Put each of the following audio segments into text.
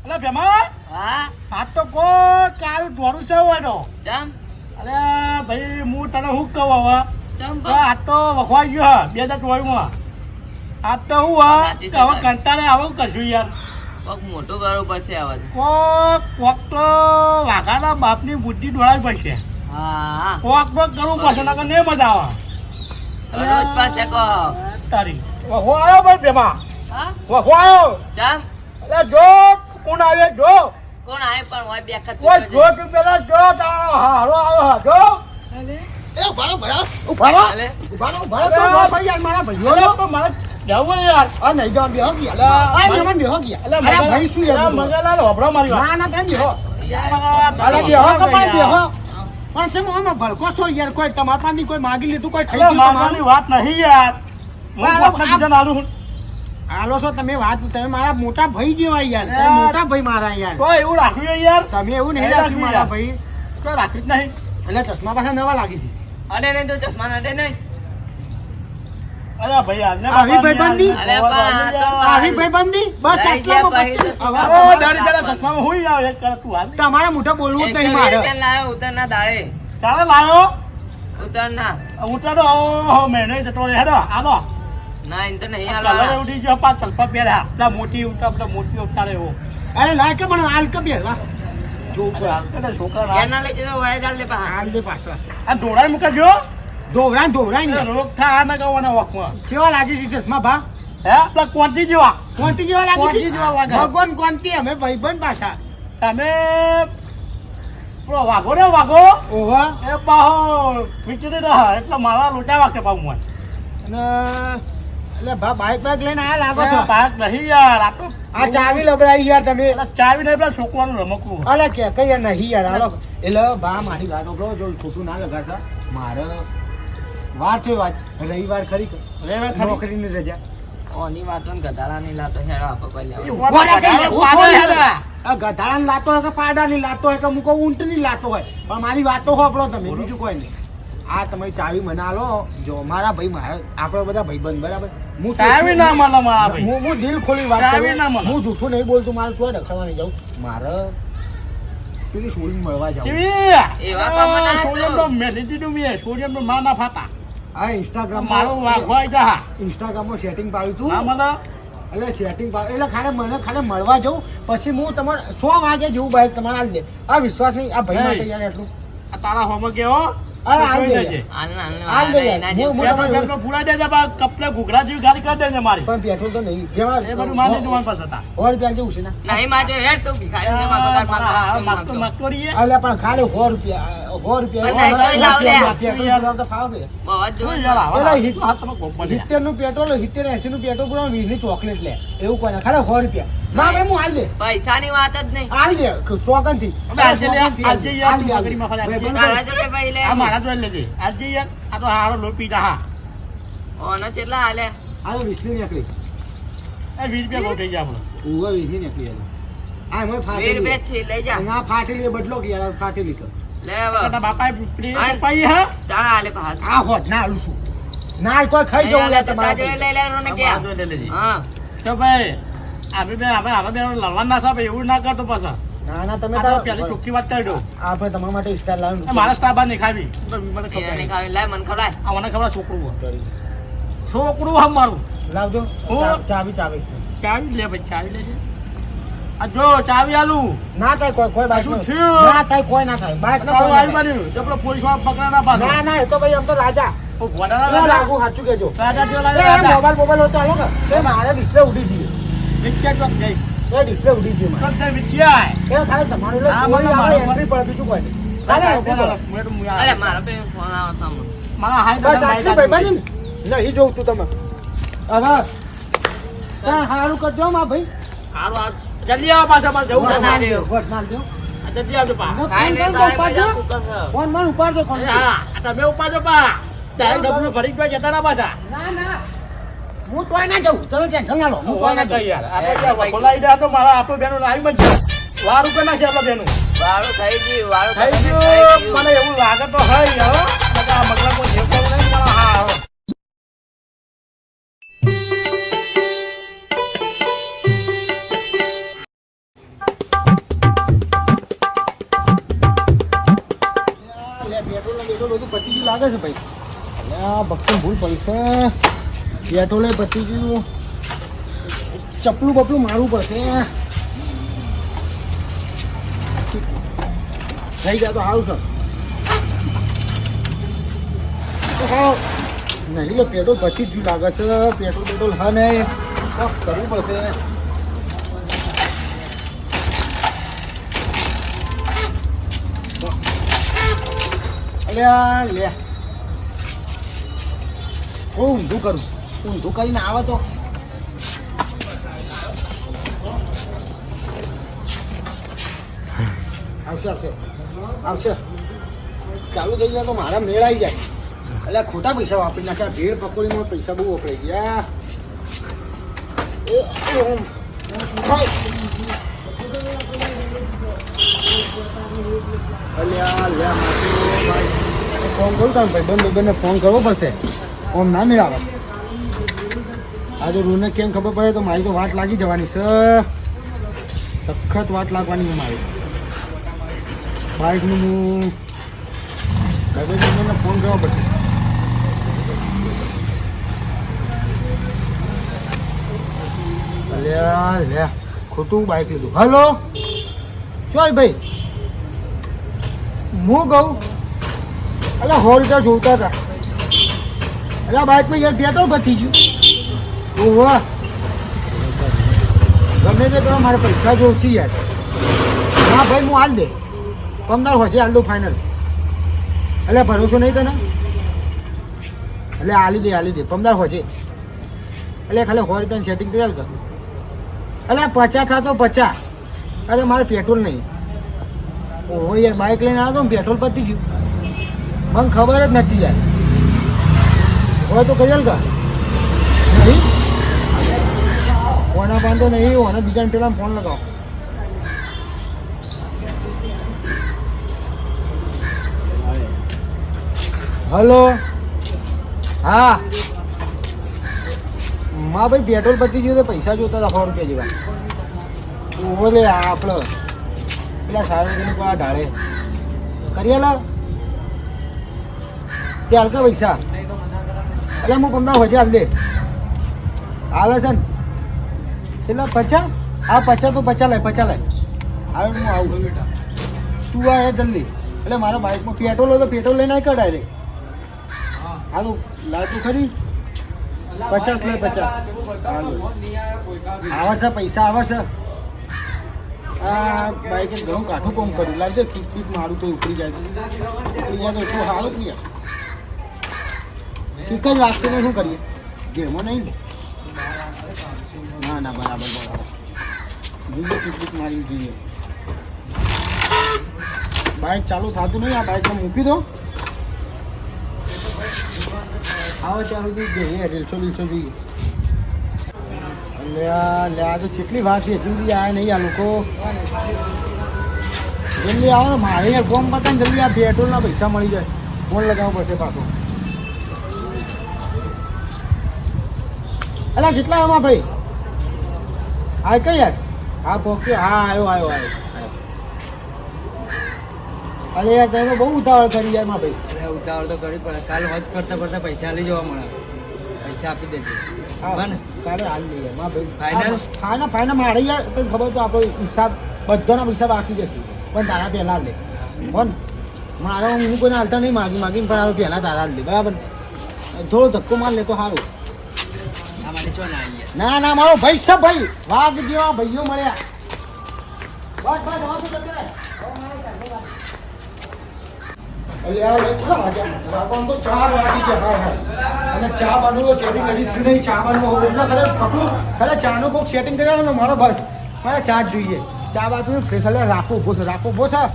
અલે ભેમા હા આ તો કો કારું ઢોરું છે હોય ચમ અલે ભાઈ હું તને શું કહું હવે ચમ આ તો વખવાઈ ગયો હે 2024 માં આ તો હું હવે કંટાળે આવું કરશું યાર કોક મોટું કરવું પડશે હવે કોક તો વાઘાના બાપની બુદ્ધિ દોડાવી પડશે હા કોક કરવું પડશે નકર નહીં મજા આવે રોજ પાછે કો તારી વખો આવ્યો ભાઈ ભેમા હા વખો આવ્યો ચમ અલે જો કોણ આવે જો કોણ આય પણ હોય બે વખત ઓય જો તું પેલા જો હારો આવ્યો જો એ ઉભારો ઉભારો અલે ઉભારો તો નો ભાઈ યાર મારા ભાઈઓ અલે પણ મારે જવું ને યાર આ નહીં જવા બેહો ગયા આ મહેમાન બેહો ગયા અલે અરે ભાઈ શું યાર મગેલા લોબડો મારી વાત ના ના તેમ બેહો અલે બેહો કપાઈ બેહો પણ છે મોમાં ભડકો છો યાર કોઈ તમારા પાસેથી કોઈ માગી લીધું કોઈ ખાઈ અલે ગયું મામાની વાત નહીં યાર હું પોતને બીજાને આલું હાલો છો તમે વાત તમે મારા મોટા ભાઈ જેવા યાર તમે મોટા ભાઈ મારા યાર તો એવું રાખ્યું યાર તમે એવું નહીં રાખ્યું મારા ભાઈ તો રાખ્યું જ નહીં એટલે ચશ્મા પાછા નવા લાગી છે અડે નહીં તો ચશ્મા નડે નહીં અરે ભાઈ આજને આવી ભાઈબંધી? અલે પણ આ તો આવી ભાઈબંધી બસ આટલામાં પતી. ઓ દાડી દાડા ચશ્મામાં હુઈ જાવ એક કરે તું હાલ તમારા મોઢા બોલવું જ નહીં મારે લાયો ઉતરના દાડે ચાલે લાયો ઉતરના ઉતારો ઓહો મેને જતો રે હેડો આલો ના ઇન તો નહીં કલર હાલવા ઉઠી ગયો પા ચલપા પહેર્યા પેલા મોટી ઉતા મોટી ઉતારે એવો અરે લાય કે પણ હાલ કે બે લા જો હાલ કરે છોકરા એના લઈ જતો વાય દાડ લે પા હાલ દે પાછા આ ઢોળાઈ મૂકજો ધોવરાય ને રોગ થા ના ગવાના વખમાં કેવા લાગે છે ચશ્મા ભા હે પેલા કોંટી જેવા કોંતી જેવા લાગે છે કોંતી જેવા લાગે. ભગવાન કોંતી અમે ભાઈબંધ પાછા તમે પેલો વાઘો રે વાઘો ઓવા એ પાહો વિચરી રહ્યા એટલે મારા લોટા વાકે પાઉં હું અને એટલે ભા બાઈક લઈને આયા લાગો છો પાક નહીં યાર આ તો આ ચાવી લબડાઈ યાર તમે પેલા ચાવી નહીં પેલા છોકરાનું રમકડું અલે કે કઈ નહીં યાર હાલો એટલે ભા મારી વાત ઓગળો જો ખોટું ના લગાડતા મારે વાર છે વાત રવિવાર ખરી રવિવાર ખરી. નોકરીની રજા ઓની વાતો ને ગધાડાની લાતો હેડો આપો કોઈ લેવા ગધાડાની લાતો હોય કે પાડાની લાતો હોય કે મુકો ઊંટની લાતો હોય પણ મારી વાતો હોપડો તમે બીજું કોઈ નહીં આ તમે ચાવી મને આલો જો મારા ભાઈ મારા આપણે બધા ભાઈબંધ બરાબર હું ચાવી ના મળે મારા ભાઈ. હું દિલ ખોલી વાત ચાવી ના કરું મળે. હું જૂઠું નહીં બોલતું મારે શું રખડવાની જાઉં મારે પેલી છોડીને મળવા જાઉં એવા કામ ના હતો. સોડિયમનો મેલી દીધું મેં સોડિયમનો માં ના ફાટા આ ઇન્સ્ટાગ્રામ મારું વાઘવાઈ જા ઇન્સ્ટાગ્રામમાં સેટિંગ પાડ્યું ના હતું મને એટલે સેટિંગ પાડ્યું એટલે ખાલી મળવા જાઉં પછી હું તમારે 100 વાગે જેવું બાઈક તમારે આલી દે આ વિશ્વાસ નહીં આ ભાઈ માટે યાર એટલું આ તારા હોમ કેવો અરે આલી દે છે. યાર. હાલ હાલ દે યાર. ના જેવું. હું તમને પૂરા દેજે બા કપલે ઘૂઘરા જેવી ગાડી કરી દેજે મારી પણ પેટ્રોલ તો નહીં એ બધું મારે જોવાનું પાસે હતા 100 રૂપિયા જેવું છે ને નહીં માજો હેડ તું ભિખારી ને માં પગાર માગતો માગતો રહીએ એટલે પણ ખાલી 100 રૂપિયા પણ નહીં તો લાવ લે. પેટ્રોલ તો ફાવે કે બહુ જ યાર જોયું. આવા પેલા લાગતું હાથ તમે ગોમ પડી. 70 નું પેટ્રોલ 70 80 નું પેટ્રોલ પૂરા 20 ની ચોકલેટ લે એવું કોઈ ના ખાલી 100 રૂપિયા ના ભાઈ હું હાલ દે પૈસાની વાત જ નહીં હાલ દે શોકન થી હવે આજે લે, આજે યાર તું પકડીમાં ફરી આજે. તારા જોડે ભાઈ લે આ મારા જોડે લેજે આજે યાર આ તો હારો લો પીધા હા ઓનો કેટલા હાલે હાલ 20 ની નીકળી એ 20 રૂપિયા બહુ થઈ ગયા આપણે ઉવા 20 ની નીકળી આ મેં 20 ફાટેલી રૂપિયા છે લઈ જા ના ફાટેલી એ બદલો કે યાર ફાટેલી તો લે હવે તારા બાપાએ પ્રી હાલ. પાઈ હા ચાણા હાલે પા હાથ. આ હોત ના આલું છું ના કોઈ ખાઈ જવું યાર તારા જોડે તમારે લઈ લેવાનો ને મારા ક્યાં જોડે લેજે હા તો ભાઈ આપણે બે લડવા ના સાહેબ એવું ના કરતો પાછા ના ના તમે આ તો તો પેલી ચોખ્ખી વાત કરી દો આ ભાઈ તમારા માટે ઇસ્ટાર લાવ્યો મારા સ્ટાફ બહાર નહીં ખાવી મને એને ખબર ખાવી લાય મને ખવડાય આ મને ખબર છોકરું છોકરું હા મારું લાવજો હું? ચાવી ચાવી લે ભાઈ ચાવી લેજે આ જો ચાવી આલું ના થાય કોઈ બાઈક શું નો થયું? ના થાય કોઈ ના થાય બાઈક નો તારું કોઈ આવી ના થાય. બન્યું જબરો પોલીસ વાળા પકડા ના પાડો ના ના એ તો ભાઈ આમ તો રાજા ઓ ભોડાના ના રાજા. લાગુ સાચું કેજો રાજા જેવો એ લાગે રાજા. મોબાઈલ હોતો હાલો કે એ મારે ડિસ્પ્લે ઉડી ગઈ વિચ્યા ચોક જઈ એ ડિસ્પ્લે ઉડી ગઈ મારે ચોક જઈ વિચ્યા એ ખાલી તમારું હા, એટલે મને મારો એન્ટ્રી પડે બીજું કોઈ નહીં ખાલી entry પડે. અરે મારો પેલો ફોન આવો સામે મારા હાઈ બસ આટલી ભાઈબંધી ને નહીં જોઉં તું તમે હવે કાંઈ સારું કરજો માં ભાઈ હારું હારું જલ્દી આવો પાછા મારે જવું છે. ના રહ્યો. વોટ ના દો આ જલ્દી આવજો પા હું કાઈ ફોન નહીં કરું તારે તો મજા ઉપાડજો. તું કર ફોન મને ઉપાડજો કોણ હા આ તમે ઉપાડો પા ડાયરેક્ટ ડબલું ભરી ગયા જતા ના પાછા ના ના હું તોય ના જાઉં તમે ટેન્શન ના લો હું તોય ના જાઉં યાર આ તો યાર બોલાવી દે તો મારા આપણો બેનો આવી મત વાર ઉપર નાખી આપણો બેનો વાળું થઈ ગયું વાળું થઈ થઈ ગયું ગયું મને એવું લાગે તો હઈ હો આ મગલા કોઈ જેવું નહીં મારા હા હો. બધું પતી ગયું લાગે છે ભાઈ. અલ્યા ભક્તિ ભૂલ પૈસા પેટ્રોલે પતી ગયું. ચપલું બપલું મારવું પડશે. થઈ જાય તો સારું છે. નહીં લો પેટ્રોલ પતી જ લાગે છે. પેટ્રોલ હા ને કરવું પડશે. અલ્યા લે ઊંધું કરું. ઊંધું કરીને આવે તો આવશે. ચાલુ થઈ જાય તો મારા મેળ આવી જાય. એટલે ખોટા પૈસા વાપરી નાખ્યા. ભેળ પકોડીમાં પૈસા બહુ વપરાઈ ગયા. ફોન કરું તાર ભાઈ બંને ફોન કરવો પડશે. ફોન ના મેળાવે. આજે રૂને કેમ ખબર પડે તો મારી તો વાટ લાગી જવાની છે. સખત વાટ લાગવાની છે મારી. બાઇકનું હું મને ફોન કરવો પડશે. અલ્યા લે ખોટું બાઇક લીધું. હલો ચોય ભાઈ હું કહું એટલે 100 રૂપિયા જોતા હતા. એટલે બાઇકમાં યાર પેટ્રોલ પતી ગયું. ઓહો ગમે તે કરો મારે પૈસા જોઈશે યાર. હા ભાઈ હું હાલ દે 15 હોજે હાલ દઉં ફાઇનલ. એટલે ભરોસો નહીં તને. એટલે હાલી દે 15 હોજે. એટલે ખાલી 100 રૂપિયાનું સેટિંગ કરી કર. એટલે 50 થતો 50. અરે મારે પેટ્રોલ નહીં. ઓહો યાર બાઇક લઈને આવ્યો તો પેટ્રોલ પતી ગયું. મને ખબર જ નથી યાર. હોય તો કરી કા નહીં કોના બાંધો નહીં. ઓને બીજાને પેલા ફોન લગાવો. હલો હા માં ભાઈ પેટ્રોલ પતી ગયું તો પૈસા જોતા હતા 100 રૂપિયા જેવા. ઓલે આપણે પેલા સાર્વજનિક વાળા ઢાળે કરી લો તે હલકા પૈસા. એટલે હું 15 હોજે હાલ દે. હાલે છે ને છેલ્લા 50. હા 50 તો 50 લાય. હવે હું આવું તું આ જલ્દી. એટલે મારા બાઇકમાં પેટ્રોલ હોય તો પેટ્રોલ લઈને આવી કઢાય રે. હા તો લાવતું ખરી 50 લાય 50 આવે છે પૈસા આવે છે. આ બાઈક ઘણું કાઠું કામ કર્યું લાગશે. કિક મારું તો ઉપડી જાય તો શું સારું નહીં. કિક જ વાગતું શું કરીએ ગેમો નહીં ને. ના બરાબર જોઈએ કિક મારી જોઈએ. બાઇક ચાલુ થતું નહીં. આ બાઇકમાં મૂકી દો. આવો ત્યાં સુધી જોઈએ રીલ્સો જોઈએ. એટલે આ તો કેટલી વાર છે જલ્દી આવ્યા નહીં આ લોકો. જલ્દી આવો ને મારે ગોમ પતા ને જલ્દી આ પેટ્રોલના પૈસા મળી જાય. ફોન લગાવવો પડશે પાછો. એટલે કેટલા આમાં ભાઈ આ કઈ યાર હા પોક્યો. હા આવ્યો. અરે યાર તમે બહુ ઉતાવળ કરી યાર માં ભાઈ. અરે ઉતાવળ તો કરવી પડે. કાલ હોજ ફરતા પૈસા લઈ જવા મળે. પૈસા આપી દેજે. કાલે હાલ લઈએ માં ભાઈ. ફાઇનલ મારે યાર તને ખબર તો આપણો હિસાબ બધાના પૈસા બાકી જશે. પણ તારા પહેલા લે પણ મારો હું કોઈને હાલતા નહીં માગીને પણ પહેલા તારા હાલ દે બરાબર. થોડો ધક્કો માર લે તો સારું. ના મારો ભાઈ સબ ભાઈ વાઘ જેવા ભાઈઓ મળ્યા. બસ તો 4 વાગી ગયા. અને ચા બાનું સેટિંગ કરી નહીં. ચા બાનું એટલે ખાલી ચાનું કોઈક સેટિંગ કર્યા ને મારો બસ મારે ચા જ જોઈએ. ચા બાજુ ફ્રેશ રાખો બોસ આ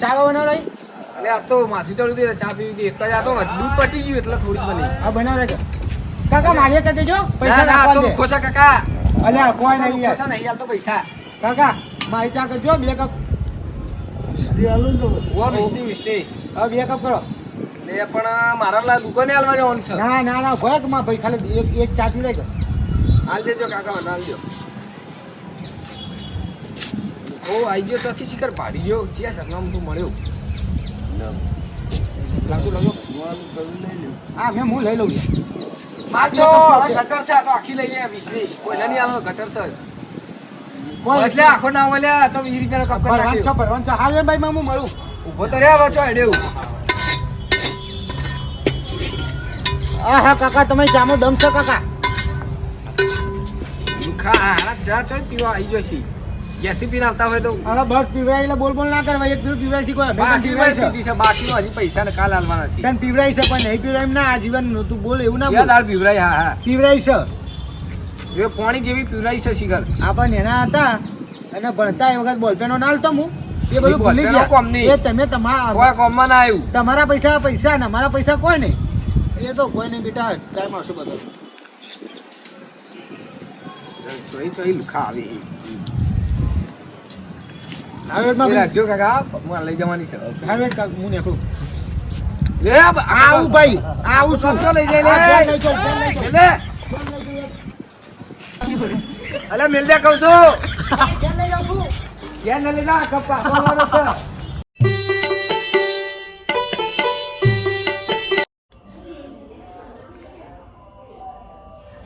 ચા બનાવ લઈ. અલે આ તો માથું ચડ્યું હતું ચા પીવી હતી. એકલા જ આ તો દૂધ પટી ગયું એટલે થોડી બની. આ બનાવે કાકા મારી કરી દેજો પૈસા નાખવા દે. ખોસા કાકા અલ્યા કોઈ નહીં યાર. ખોસા નહીં હાલતો પૈસા. કાકા મારી ચા કરજો 2 કપ. વિસ્તી હવે 2 કપ કરો. એ પણ મારા દુકાને હાલવા જવાનું છે. ના ભોયક માં ભાઈ ખાલી એક ચા પી લે. હાલ દેજો કાકા મને હાલ દો. ઓ આઈ ગયો ચોથી શિખર ભાડી ગયો છે સરનામ તું મળ્યો લાગુ હા મેં હું લઈ લઉં માજો ગટર છે આ તો આખી લઈ લે 20 ની કોઈના નહીં આલો ગટર છે કોઈ એટલે આખો ના મળ્યા તો 20 રૂપિયાનો કપ કરી નાખ્યો ભરવાન છે હાલ ભાઈ માં હું મળું ઊભો તો રે બચો હેડ્યો હા કાકા તમે જામો દમ છો કાકા દુખા આ ચા ચોય પીવા આવી ગયો છે ક્યાંથી પીને આવતા હોય તો હવે બસ પીવરાય એટલે બોલ ના કરવા એક પીર પીવરાય છે કોઈ અમે પીવરાય છે બાકી હજી પૈસા ને કાલ આલવાના છે તને પીવરાય છે પણ નહીં પીવરાય ના આજીવન તું બોલ એવું ના બોલ દાળ પીવરાય હા પીવરાય છે એ પાણી જેવી પીવરાય છે શિખર આપણ એના હતા અને ભણતા એ વખત બોલપેનો ના આલતો હું એ બધું ભૂલી બોલપેનો કોમ નહીં. ગયા એ તમે તમારા કોઈ કોમમાં ના આવ્યું તમારા પૈસા ને અમારા પૈસા કોઈ નહીં એ તો કોઈ નહીં બેટા ટાઈમ આવશે બધો ચોઈ લુખા આવી હાર્વેટમાં રાખજો કાકા હું લઈ જવાની છે હાર્વેટ કાક હું નીકળું લે આવું ભાઈ આવું શું સમજો લઈ જાય આ લે લઈ જાઓ, લઈ જાઓ. લે અલે મિલ જા કહું છું ક્યાં લઈ જાઉં છું? ક્યાં ન લેના કપ્પા સોવાનો છે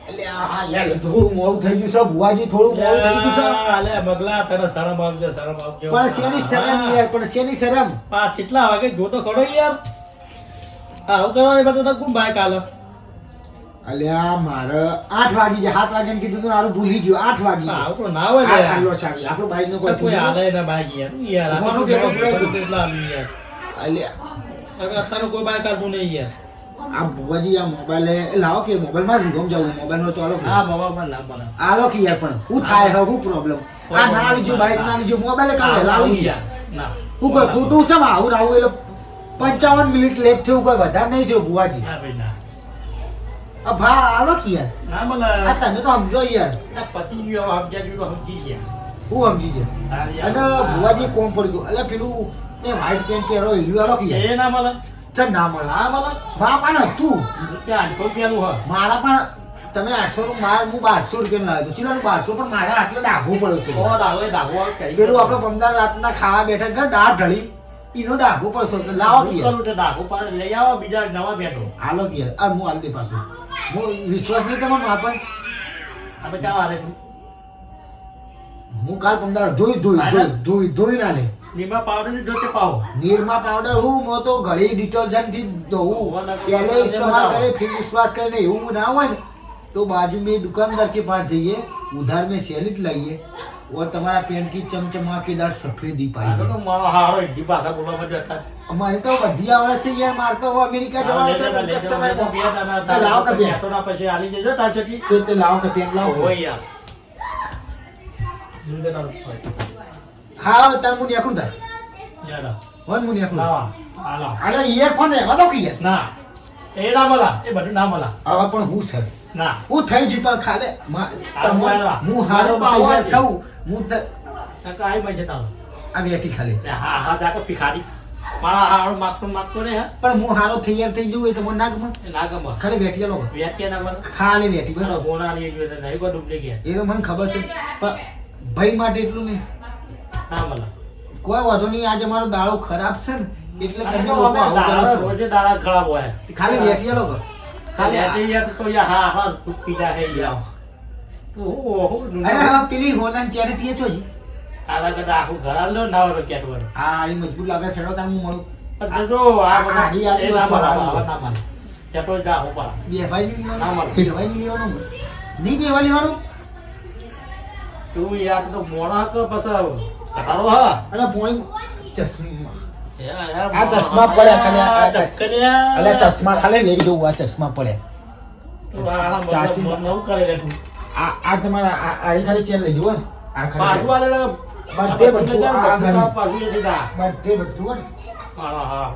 અલ્યા, આ યાર થોડું મોડું થઈ ગયું છે ભુવાજી થોડું મોડું થઈ ગયું છે અલે મગલા તને શરમ આવજે શરમ આવજે પણ શેની શરમ યાર પણ શેની શરમ પા કેટલા વાગે જોતો ખડો યાર હા હું કરવાની બધું તો ગુમ ભાઈ કાલે અલ્યા મારે 8 વાગી જાય 7 વાગ્યાને કીધું તું મારું ભૂલી ગયો 8 વાગી હા ગયા. હું તો ના હોય આ યાર આટલો ચાવી આપણો બાઈક નો કોઈ કોઈ હાલે ના બાઈક યાર યાર કોનું પેટ્રોલ પીવડાવ્યું? કેટલા આલ્યું યાર અલ્યા અત્યારે કોઈ બાઈક આલતું નહીં યાર આ ભુવાજી આ મોબાઈલ લાવો કે મોબાઈલ માં રીગમ જાવું મોબાઈલ નો તો આલો હા બાબા પણ ના બના આલો કે યાર પણ શું થાય હવે શું પ્રોબ્લેમ આ ના લીધું બાઈક ના લીધું મોબાઈલ કાલે લાવી ગયા ના હું કોઈ ખોટું છે માં આવું એટલે 55 મિનિટ લેટ થયું કોઈ વધારે નહીં થયું ભુવાજી ના ભાઈ ના આ ભા આલો કે યાર ના મને આ તમે તો સમજો યાર આ પતિ ગયો સમજ્યા જેવું સમજી ગયા હું સમજી ગયા અને ભુવાજી કોમ પડી ગયું એટલે પેલું એ વ્હાઈટ પેન્ટ પહેરો હીરું આલો કે યાર એ ના મળે ચમ ના મળે ના મળે બા પણ હતું રૂપિયા 800 રૂપિયાનું હોય મારા પણ તમે 800 નું માર હું 1200 રૂપિયા લાવ્યો ચીલો 1200 પણ મારે આટલો ડાઘો પડ્યો છે ઓ ડાગો ડાગો કઈ પેલું આપણે 15 રાતના ખાવા બેઠા કે દાળ ઢળી ઈનો ડાઘો પડશો તો લાવો કે યાર. કરું તો ડાગો પાછો લઈ આવો બીજા નવા બેઠો હાલો કે યાર આ હું હાલ દે પાછું હું વિશ્વાસ નહીં તમારો આપણ આપણે ક્યાં હાલે તું હું કાલ 15 ધોઈ ના લે લીમા પાવડર ની જોતે પાવો નિરમા પાવડર હું મો તો ઘડી ડિટર્જન્ટ થી ધોવું પહેલે ઇસ્તેમાલ કરે फिर विश्वास करे એવું ના હોય ને तो बाजू में दुकानदार के पास जाइए उधार में सैलिड लाइए और तुम्हारा पेंट की चमचमाकेदार सफेदी આ તો पाइए મારો હારો હિન્દી ભાષા બોલવા માં જતા અમારે તો બધી આવડે છે યાર માર તો અમેરિકા જવાનું છે તો લાવો કે પેન્ટ તો ના પછી આલી જજો તાર છકી તે લાવો કે પેન્ટ લાવો હોય યાર દૂધ ના હા તાર મુનિ આકડું થાય યાર વન મુનિ આકડું લાવા આલા અરે ઇયરફોન એવા તો કે યાર ના એ ના મળા એ બધું ના મળા આવા પણ હું છે ના હું થઈ ગયું પણ ખાલે હાલો. હું હારો તૈયાર થઉં હું કાકા આઈ બજે તાવ આ વેઠી ખાલી હા હા જાકે ભિખારી મારા હારો માગતો ને હા પણ હું હારો તૈયાર થઈ જવું એ તો મને ના ગમે એ ના ગમ ખાલી વેઠી લો વ્યાખ્યા ના મળે ખાલી વેઠી બસ ગોના ની જોઈએ નહીં કો ડૂબલી ગયા એ તો મને ખબર છે પણ ભાઈ માટે એટલું નહીં ના મળે કોઈ વાંધો નહીં આજે મારો દાડો ખરાબ છે ને એટલે તમે લોકો આવું કરો છો રોજે દાડા ખરાબ હોય ખાલી વેઠી લો ખાલી ખાલી યાર તો યાર હા હા પીડા હે યાર લાવો ઓહો અરે હા પેલી હોલાન ચેરે તીએ છો જી આલા કદા આખું ઘર આલો ના હોય કેટવર આ આરી મજબૂત લાગે છેડો તાર હું મળું પણ જો આ બધા આડી આડી એ ના ઉપર મળે આડી. ના મળે કેટો જા ઉપર બેવાઈ નહીં ના લેવાનું મળે. બેવાઈ નહીં લેવાનું નહીં બેવા લેવાનું તું યાર તો મોણા કે પસાવ તારો હા અરે પોણી ચશ્મા આ આ ચશ્મા પડ્યા ખાલી આ ચક્કરિયા અલે ચશ્મા ખાલી લઈ દઉં આ ચશ્મા પડ્યા તું આલા ચાચી. નવું કરે રે તું આ તમારા આરી ખાલી ચેન લઈ જુઓ ને. આ પાછું ખાલી આલે બધે બધું આ ઘણી. પાછું એ દીધા બધે બધું હો ને. હા હા